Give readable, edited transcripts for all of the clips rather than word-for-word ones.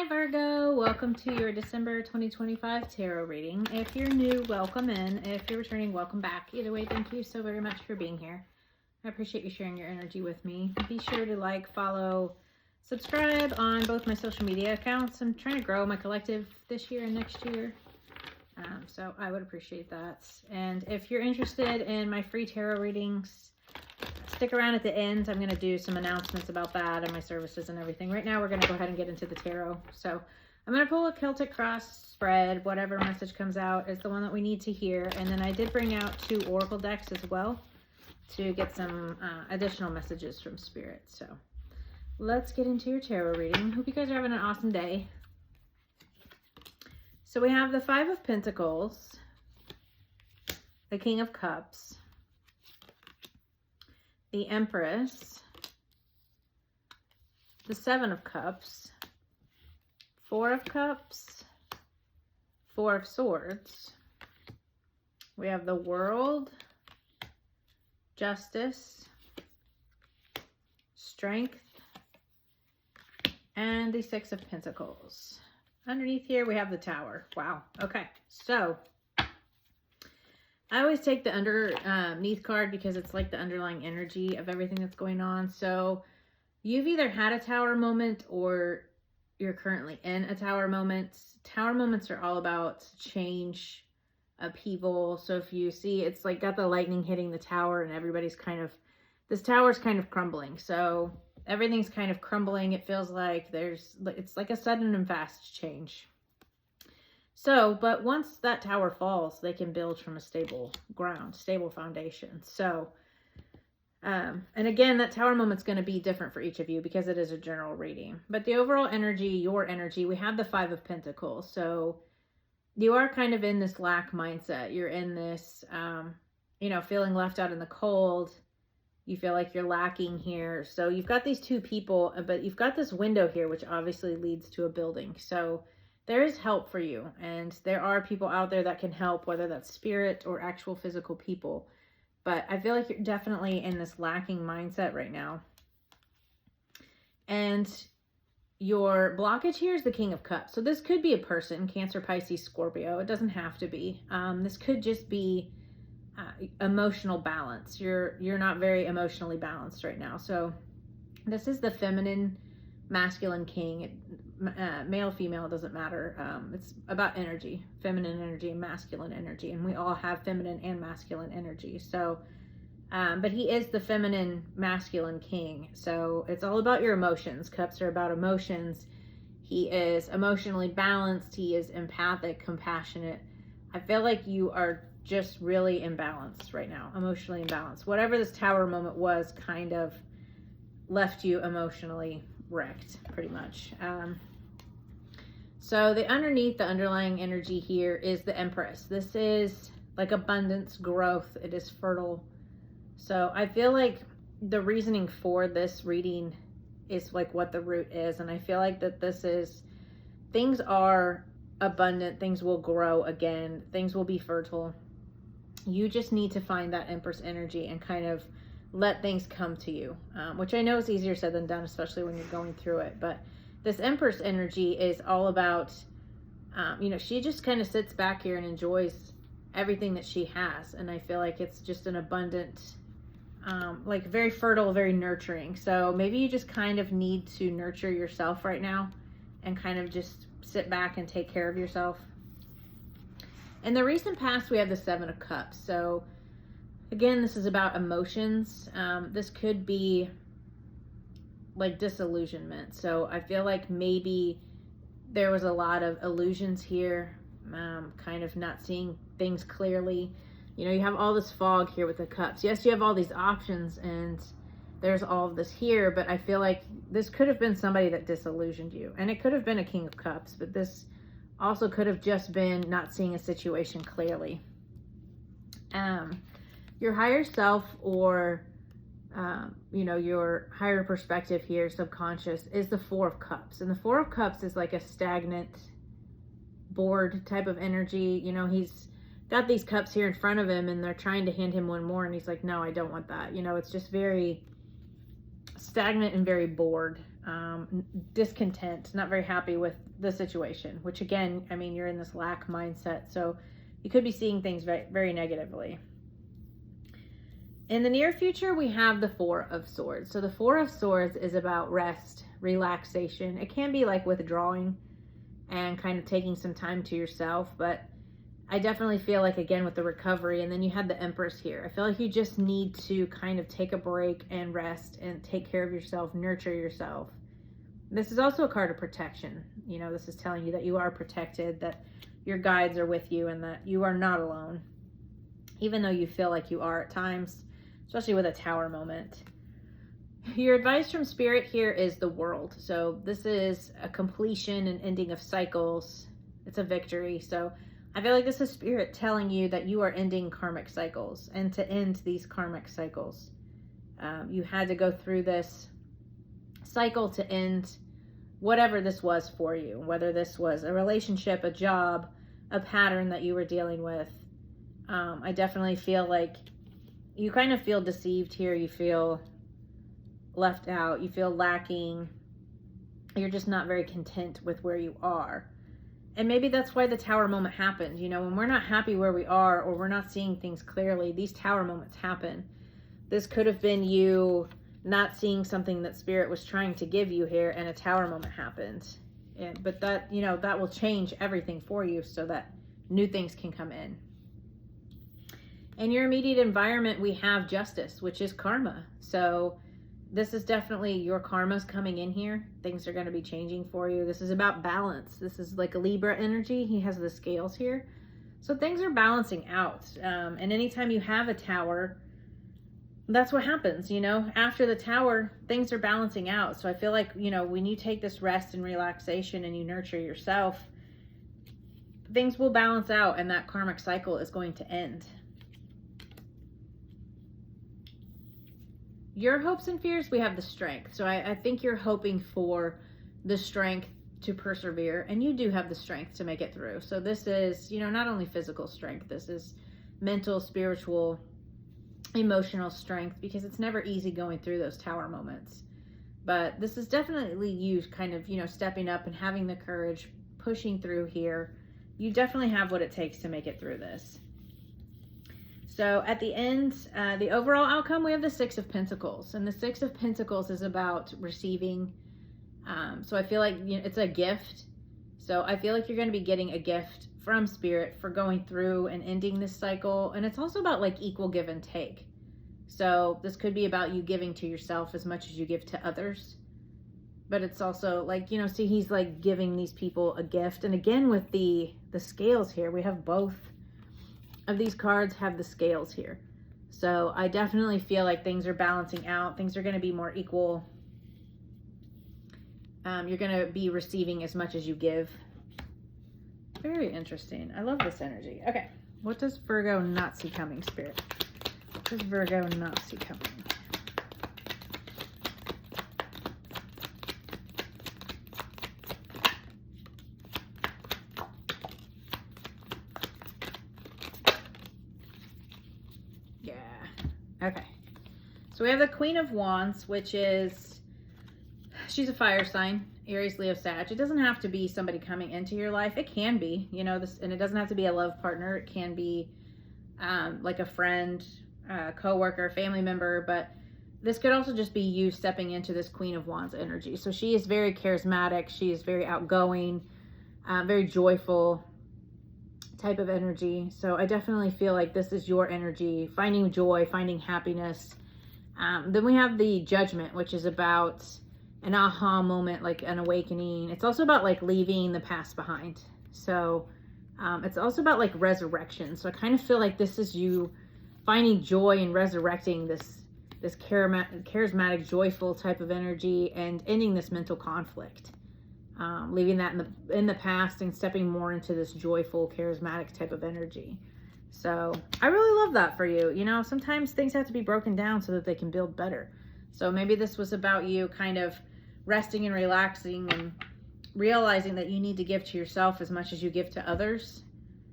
Virgo, welcome to your December 2025 tarot reading. If you're new, welcome in. If you're returning, welcome back. Either way, thank you so very much for being here. I appreciate you sharing your energy with me. Be sure to like, follow, subscribe on both my social media accounts. I'm trying to grow my collective this year and next year, so I would appreciate that. And if you're interested in my free tarot readings, stick around at the end. I'm going to do some announcements about that and my services and everything. Right now, we're going to go ahead and get into the tarot. So I'm going to pull a Celtic cross spread. Whatever message comes out is the one that we need to hear. And then I did bring out 2 oracle decks as well to get some additional messages from Spirit. So let's get into your tarot reading. Hope you guys are having an awesome day. So we have the 5 of Pentacles, the King of Cups, the Empress, the 7 of Cups, 4 of Cups, 4 of Swords. We have the World, Justice, Strength, and the 6 of Pentacles. Underneath here, we have the Tower. Wow. Okay. So I always take the underneath card because it's like the underlying energy of everything that's going on. So you've either had a tower moment or you're currently in a tower moment. Tower moments are all about change, upheaval. So if you see, it's like got the lightning hitting the tower and everybody's kind of, this tower's kind of crumbling. So everything's kind of crumbling. It feels like it's like a sudden and fast change. So, but once that tower falls, they can build from a stable ground, stable foundation. So, and again, that tower moment's going to be different for each of you because it is a general reading. But the overall energy, your energy, we have the 5 of Pentacles. So you are kind of in this lack mindset. You're in this, feeling left out in the cold. You feel like you're lacking here. So you've got these 2 people, but you've got this window here, which obviously leads to a building. So there is help for you, and there are people out there that can help, whether that's spirit or actual physical people. But I feel like you're definitely in this lacking mindset right now. And your blockage here is the King of Cups. So this could be a person, Cancer, Pisces, Scorpio. It doesn't have to be. This could just be emotional balance. You're not very emotionally balanced right now. So this is the feminine, masculine king. Male, female, it doesn't matter. It's about energy, feminine energy and masculine energy. And we all have feminine and masculine energy. So, but he is the feminine, masculine king. So it's all about your emotions. Cups are about emotions. He is emotionally balanced. He is empathic, compassionate. I feel like you are just really imbalanced right now, emotionally imbalanced. Whatever this tower moment was kind of left you emotionally wrecked, pretty much. So the underlying energy here is the Empress. This is like abundance, growth. It is fertile. So I feel like the reasoning for this reading is like what the root is. And I feel like that this is, things are abundant. Things will grow again. Things will be fertile. You just need to find that Empress energy and kind of let things come to you, which I know is easier said than done, especially when you're going through it. But this Empress energy is all about, she just kind of sits back here and enjoys everything that she has. And I feel like it's just an abundant, like very fertile, very nurturing. So maybe you just kind of need to nurture yourself right now and kind of just sit back and take care of yourself. In the recent past, we have the 7 of Cups. So again, this is about emotions. This could be like disillusionment. So I feel like maybe there was a lot of illusions here, kind of not seeing things clearly. You have all this fog here with the cups. Yes, you have all these options and there's all of this here, but I feel like this could have been somebody that disillusioned you. And it could have been a King of Cups, but this also could have just been not seeing a situation clearly. Your higher self or your higher perspective here, subconscious, is the 4 of Cups. And the 4 of Cups is like a stagnant, bored type of energy. He's got these cups here in front of him and they're trying to hand him one more. And he's like, no, I don't want that. It's just very stagnant and very bored. discontent, not very happy with the situation, which again, I mean, you're in this lack mindset. So you could be seeing things very, very negatively. In the near future, we have the Four of Swords. So the Four of Swords is about rest, relaxation. It can be like withdrawing and kind of taking some time to yourself, but I definitely feel like, again, with the recovery, and then you had the Empress here. I feel like you just need to kind of take a break and rest and take care of yourself, nurture yourself. This is also a card of protection. You know, this is telling you that you are protected, that your guides are with you, and that you are not alone, even though you feel like you are at times, especially with a Tower moment. Your advice from Spirit here is the World. So this is a completion and ending of cycles. It's a victory. So I feel like this is Spirit telling you that you are ending karmic cycles, and to end these karmic cycles. You had to go through this cycle to end whatever this was for you, whether this was a relationship, a job, a pattern that you were dealing with. I definitely feel like you kind of feel deceived here. You feel left out. You feel lacking. You're just not very content with where you are. And maybe that's why the Tower moment happened. You know, when we're not happy where we are, or we're not seeing things clearly, these Tower moments happen. This could have been you not seeing something that Spirit was trying to give you here, and a Tower moment happened. But that, you know, that will change everything for you so that new things can come in. In your immediate environment, we have Justice, which is karma. So this is definitely your karma's coming in here. Things are going to be changing for you. This is about balance. This is like a Libra energy. He has the scales here. So things are balancing out. And anytime you have a Tower, that's what happens, you know. After the Tower, things are balancing out. So I feel like, you know, when you take this rest and relaxation and you nurture yourself, things will balance out and that karmic cycle is going to end. Your hopes and fears, we have the Strength. So I think you're hoping for the strength to persevere, and you do have the strength to make it through. So this is, you know, not only physical strength, this is mental, spiritual, emotional strength, because it's never easy going through those Tower moments. But this is definitely you kind of, you know, stepping up and having the courage, pushing through here. You definitely have what it takes to make it through this. So at the end, the overall outcome, we have the Six of Pentacles. And the Six of Pentacles is about receiving. So I feel like, you know, it's a gift. So I feel like you're going to be getting a gift from Spirit for going through and ending this cycle. And it's also about like equal give and take. So this could be about you giving to yourself as much as you give to others. But it's also like, you know, see, he's like giving these people a gift. And again, with the scales here, we have both of these cards have the scales here. So I definitely feel like things are balancing out. Things are going to be more equal. You're going to be receiving as much as you give. Very interesting. I love this energy. Okay. What does Virgo not see coming, Spirit? What does Virgo not see coming? Okay, so we have the Queen of Wands, which is, she's a fire sign, Aries, Leo, Sag. It doesn't have to be somebody coming into your life. It can be, you know, this, and it doesn't have to be a love partner. It can be like a friend, co-worker, family member, but this could also just be you stepping into this Queen of Wands energy. So she is very charismatic. She is very outgoing, very joyful type of energy. So I definitely feel like this is your energy, finding joy, finding happiness. Then we have the Judgment, which is about an aha moment, like an awakening. It's also about like leaving the past behind. So it's also about like resurrection. So I kind of feel like this is you finding joy and resurrecting this charismatic, joyful type of energy and ending this mental conflict. Leaving that in the past and stepping more into this joyful, charismatic type of energy. So I really love that for you. You know, sometimes things have to be broken down so that they can build better. So maybe this was about you kind of resting and relaxing and realizing that you need to give to yourself as much as you give to others.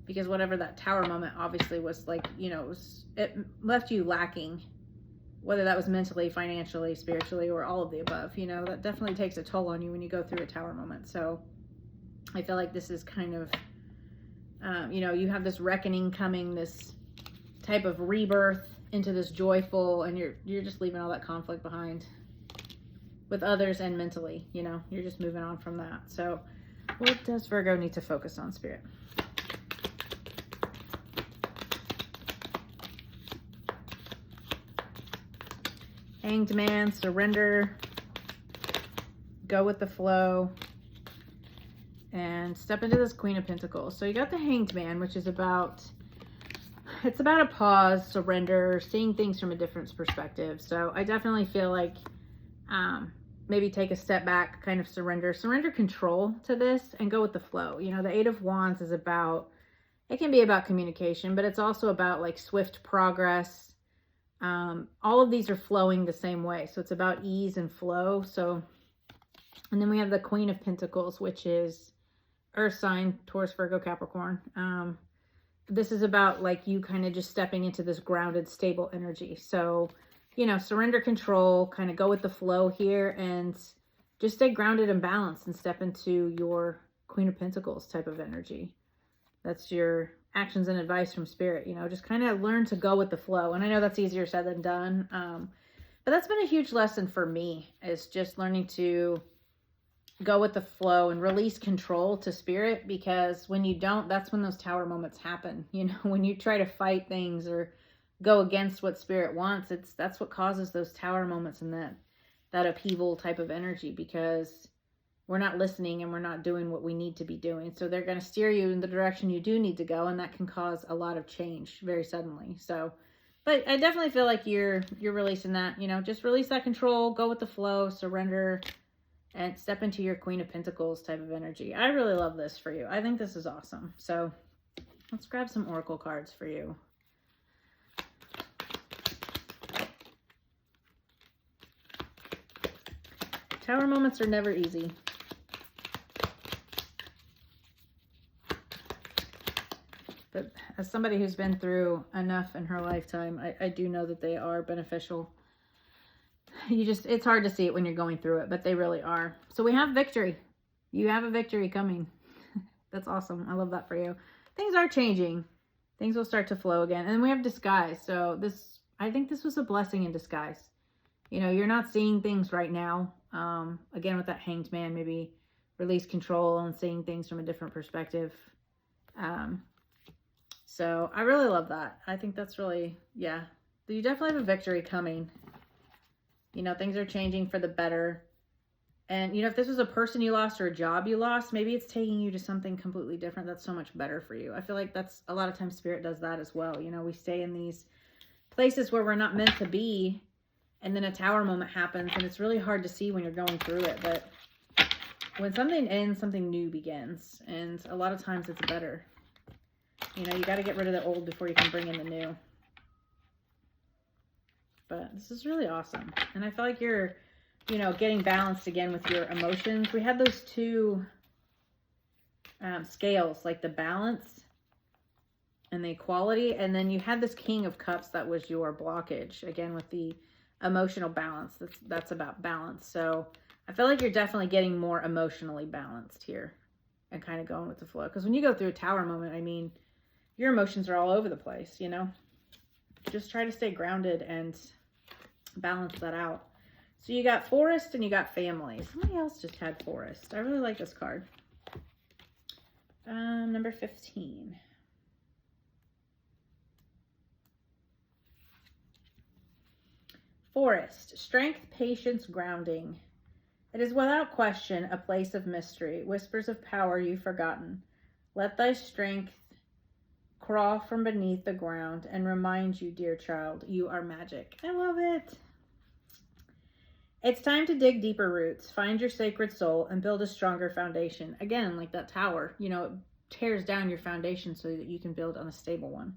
Because whatever that Tower moment obviously was like, you know, it left you lacking whether that was mentally, financially, spiritually, or all of the above. You know, that definitely takes a toll on you when you go through a tower moment. So I feel like this is kind of, you know, you have this reckoning coming, this type of rebirth into this joyful, and you're just leaving all that conflict behind with others and mentally, you know, you're just moving on from that. So what does Virgo need to focus on, Spirit? Hanged Man, surrender, go with the flow, and step into this Queen of Pentacles. So you got the Hanged Man, which is about, it's about a pause, surrender, seeing things from a different perspective. So I definitely feel like maybe take a step back, kind of surrender control to this and go with the flow. You know, the Eight of Wands is about, it can be about communication, but it's also about like swift progress. All of these are flowing the same way. So it's about ease and flow. So, and then we have the Queen of Pentacles, which is Earth sign, Taurus, Virgo, Capricorn. This is about like you kind of just stepping into this grounded, stable energy. So, you know, surrender control, kind of go with the flow here and just stay grounded and balanced and step into your Queen of Pentacles type of energy. That's your actions and advice from Spirit, you know, just kind of learn to go with the flow. And I know that's easier said than done. But that's been a huge lesson for me, is just learning to go with the flow and release control to Spirit, because when you don't, that's when those tower moments happen. You know, when you try to fight things or go against what Spirit wants, that's what causes those tower moments and that upheaval type of energy, because we're not listening and we're not doing what we need to be doing. So they're going to steer you in the direction you do need to go, and that can cause a lot of change very suddenly. So, but I definitely feel like you're releasing that, you know, just release that control, go with the flow, surrender, and step into your Queen of Pentacles type of energy. I really love this for you. I think this is awesome. So let's grab some oracle cards for you. Tower moments are never easy. But as somebody who's been through enough in her lifetime, I do know that they are beneficial. It's hard to see it when you're going through it, but they really are. So we have victory. You have a victory coming. That's awesome. I love that for you. Things are changing. Things will start to flow again. And then we have disguise. So I think this was a blessing in disguise. You know, you're not seeing things right now. Again, with that Hanged Man, maybe release control and seeing things from a different perspective. So I really love that. I think that's really, yeah. You definitely have a victory coming. You know, things are changing for the better. And, you know, if this was a person you lost or a job you lost, maybe it's taking you to something completely different that's so much better for you. I feel like that's a lot of times Spirit does that as well. You know, we stay in these places where we're not meant to be, and then a tower moment happens, and it's really hard to see when you're going through it. But when something ends, something new begins, and a lot of times it's better. You know, you got to get rid of the old before you can bring in the new. But this is really awesome. And I feel like you're, you know, getting balanced again with your emotions. We had those two scales, like the balance and the equality. And then you had this King of Cups that was your blockage. Again, with the emotional balance. That's about balance. So I feel like you're definitely getting more emotionally balanced here and kind of going with the flow. Because when you go through a tower moment, I mean, your emotions are all over the place, you know. Just try to stay grounded and balance that out. So you got Forest and you got Family. Somebody else just had Forest. I really like this card. Number 15. Forest, strength, patience, grounding. It is without question a place of mystery, whispers of power you've forgotten. Let thy strength crawl from beneath the ground and remind you, dear child, you are magic. I love it. It's time to dig deeper roots, find your sacred soul, and build a stronger foundation. Again, like that tower, you know, it tears down your foundation so that you can build on a stable one.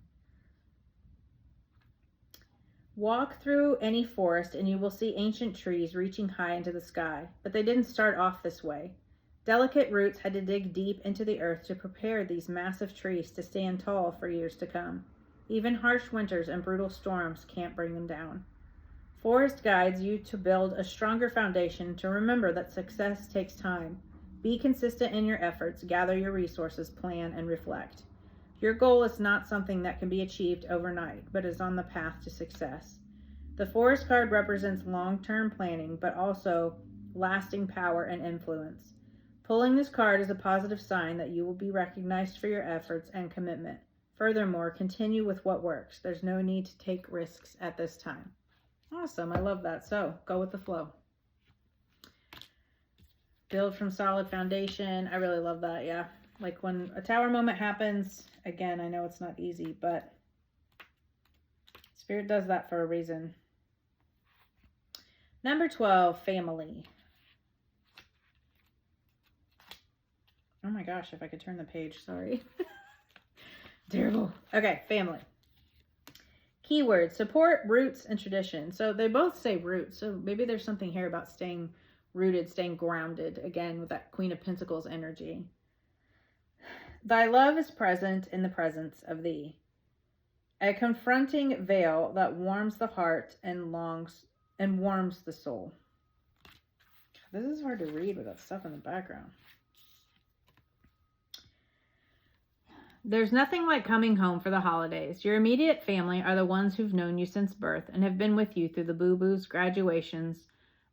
Walk through any forest and you will see ancient trees reaching high into the sky, but they didn't start off this way. Delicate roots had to dig deep into the earth to prepare these massive trees to stand tall for years to come. Even harsh winters and brutal storms can't bring them down. Forest guides you to build a stronger foundation, to remember that success takes time. Be consistent in your efforts, gather your resources, plan, and reflect. Your goal is not something that can be achieved overnight, but is on the path to success. The Forest card represents long-term planning, but also lasting power and influence. Pulling this card is a positive sign that you will be recognized for your efforts and commitment. Furthermore, continue with what works. There's no need to take risks at this time. Awesome. I love that. So go with the flow. Build from solid foundation. I really love that. Yeah. Like when a tower moment happens, again, I know it's not easy, but Spirit does that for a reason. Number 12, family. Oh my gosh, if I could turn the page, sorry. Terrible. Okay, family. Keyword, support, roots, and tradition. So they both say roots. So maybe there's something here about staying rooted, staying grounded. Again, with that Queen of Pentacles energy. Thy love is present in the presence of thee. A confronting veil that warms the heart and warms the soul. This is hard to read with that stuff in the background. There's nothing like coming home for the holidays. Your immediate family are the ones who've known you since birth and have been with you through the boo-boos, graduations,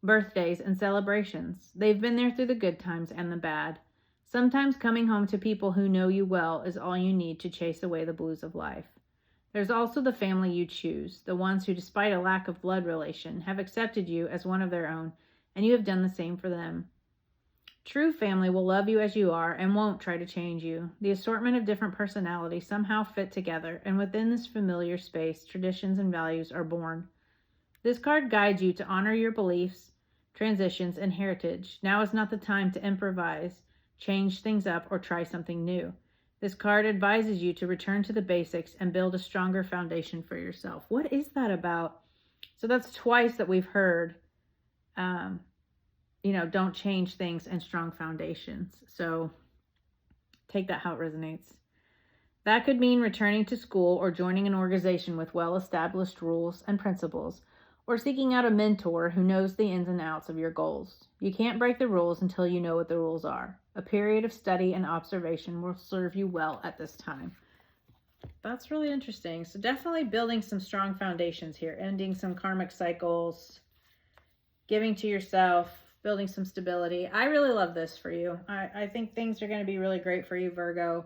birthdays, and celebrations. They've been there through the good times and the bad. Sometimes coming home to people who know you well is all you need to chase away the blues of life. There's also the family you choose, the ones who, despite a lack of blood relation, have accepted you as one of their own, and you have done the same for them. True family will love you as you are and won't try to change you. The assortment of different personalities somehow fit together, and within this familiar space, traditions and values are born. This card guides you to honor your beliefs, transitions, and heritage. Now is not the time to improvise, change things up, or try something new. This card advises you to return to the basics and build a stronger foundation for yourself. What is that about? So that's twice that we've heard, don't change things and strong foundations. So take that how it resonates. That could mean returning to school or joining an organization with well-established rules and principles, or seeking out a mentor who knows the ins and outs of your goals. You can't break the rules until you know what the rules are. A period of study and observation will serve you well at this time. That's really interesting. So definitely building some strong foundations here, ending some karmic cycles, giving to yourself, building some stability. I really love this for you. I think things are going to be really great for you, Virgo.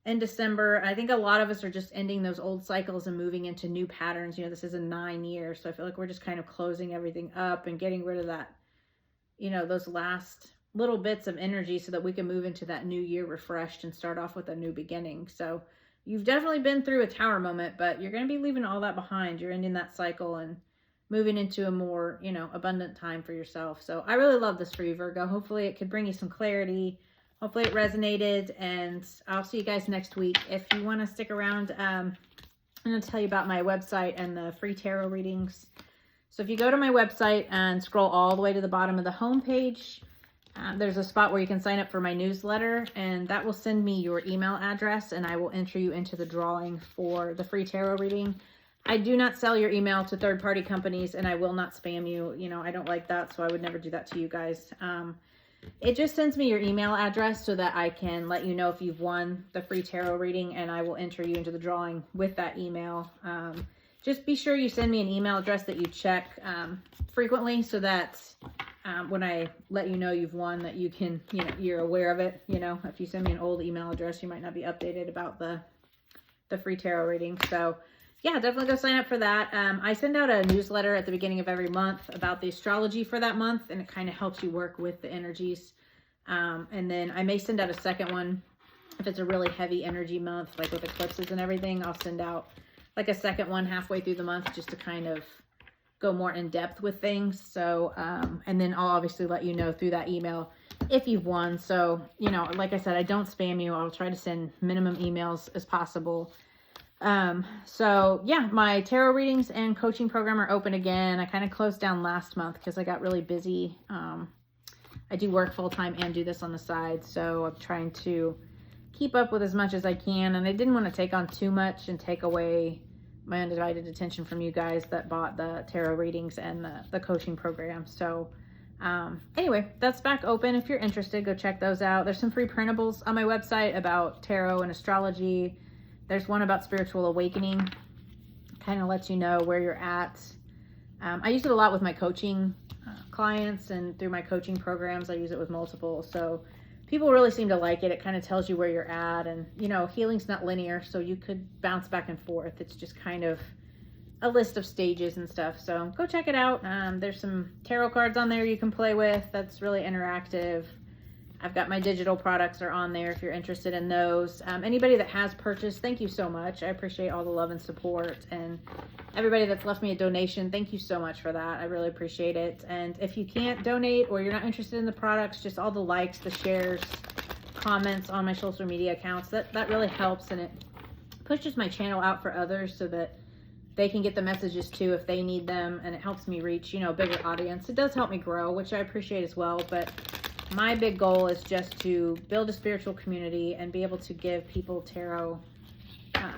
In December, I think a lot of us are just ending those old cycles and moving into new patterns. This is a 9 year, so I feel like we're just kind of closing everything up and getting rid of that, those last little bits of energy so that we can move into that new year refreshed and start off with a new beginning. So you've definitely been through a tower moment, but you're going to be leaving all that behind. You're ending that cycle and moving into a more, abundant time for yourself. So I really love this for you, Virgo. Hopefully it could bring you some clarity. Hopefully it resonated, and I'll see you guys next week. If you want to stick around, I'm going to tell you about my website and the free tarot readings. So if you go to my website and scroll all the way to the bottom of the homepage, there's a spot where you can sign up for my newsletter, and that will send me your email address, and I will enter you into the drawing for the free tarot reading. I do not sell your email to third-party companies, and I will not spam you. I don't like that, so I would never do that to you guys. It just sends me your email address so that I can let you know if you've won the free tarot reading, and I will enter you into the drawing with that email. Just be sure you send me an email address that you check frequently, so that when I let you know you've won, that you can, you're aware of it. If you send me an old email address, you might not be updated about the free tarot reading. So yeah, definitely go sign up for that. I send out a newsletter at the beginning of every month about the astrology for that month, and it kind of helps you work with the energies. And then I may send out a second one if it's a really heavy energy month, like with eclipses and everything. I'll send out like a second one halfway through the month just to kind of go more in depth with things. So, and then I'll obviously let you know through that email if you've won. So, like I said, I don't spam you. I'll try to send minimum emails as possible. So yeah, my tarot readings and coaching program are open again. I kind of closed down last month because I got really busy. I do work full-time and do this on the side, so I'm trying to keep up with as much as I can, and I didn't want to take on too much and take away my undivided attention from you guys that bought the tarot readings and the coaching program. So anyway, that's back open. If you're interested, go check those out. There's some free printables on my website about tarot and astrology. There's one about spiritual awakening, kind of lets you know where you're at. I use it a lot with my coaching clients, and through my coaching programs I use it with multiple, so people really seem to like it. It kind of tells you where you're at, and you know, healing's not linear, so you could bounce back and forth. It's just kind of a list of stages and stuff, so go check it out. There's some tarot cards on there you can play with. That's really interactive. I've got my digital products are on there if you're interested in those. Anybody that has purchased, thank you so much. I appreciate all the love and support, and everybody that's left me a donation, thank you so much for that. I really appreciate it. And if you can't donate or you're not interested in the products, just all the likes, the shares, comments on my social media accounts, that really helps, and it pushes my channel out for others so that they can get the messages too if they need them, and it helps me reach, you know, a bigger audience. It does help me grow, which I appreciate as well, but my big goal is just to build a spiritual community and be able to give people tarot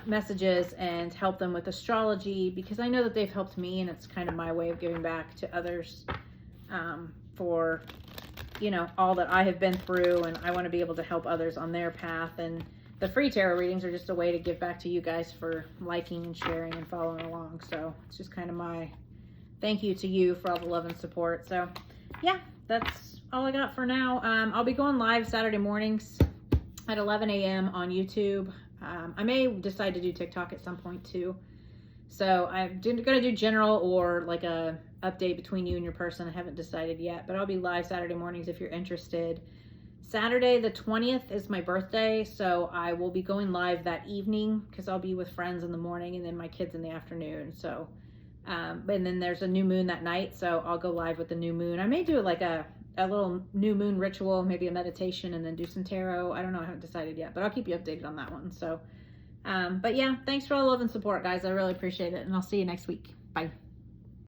messages and help them with astrology, because I know that they've helped me, and it's kind of my way of giving back to others for, you know, all that I have been through, and I want to be able to help others on their path. And the free tarot readings are just a way to give back to you guys for liking and sharing and following along. So it's just kind of my thank you to you for all the love and support. So yeah, that's all I got for now. I'll be going live Saturday mornings at 11 a.m. on YouTube. I may decide to do TikTok at some point too. So I'm going to do general or like a update between you and your person. I haven't decided yet, but I'll be live Saturday mornings if you're interested. Saturday the 20th is my birthday, so I will be going live that evening because I'll be with friends in the morning and then my kids in the afternoon. So, and then there's a new moon that night, so I'll go live with the new moon. I may do like a little new moon ritual, maybe a meditation, and then do some tarot. I don't know, I haven't decided yet, but I'll keep you updated on that one. So, but yeah, thanks for all the love and support, guys. I really appreciate it, and I'll see you next week. Bye.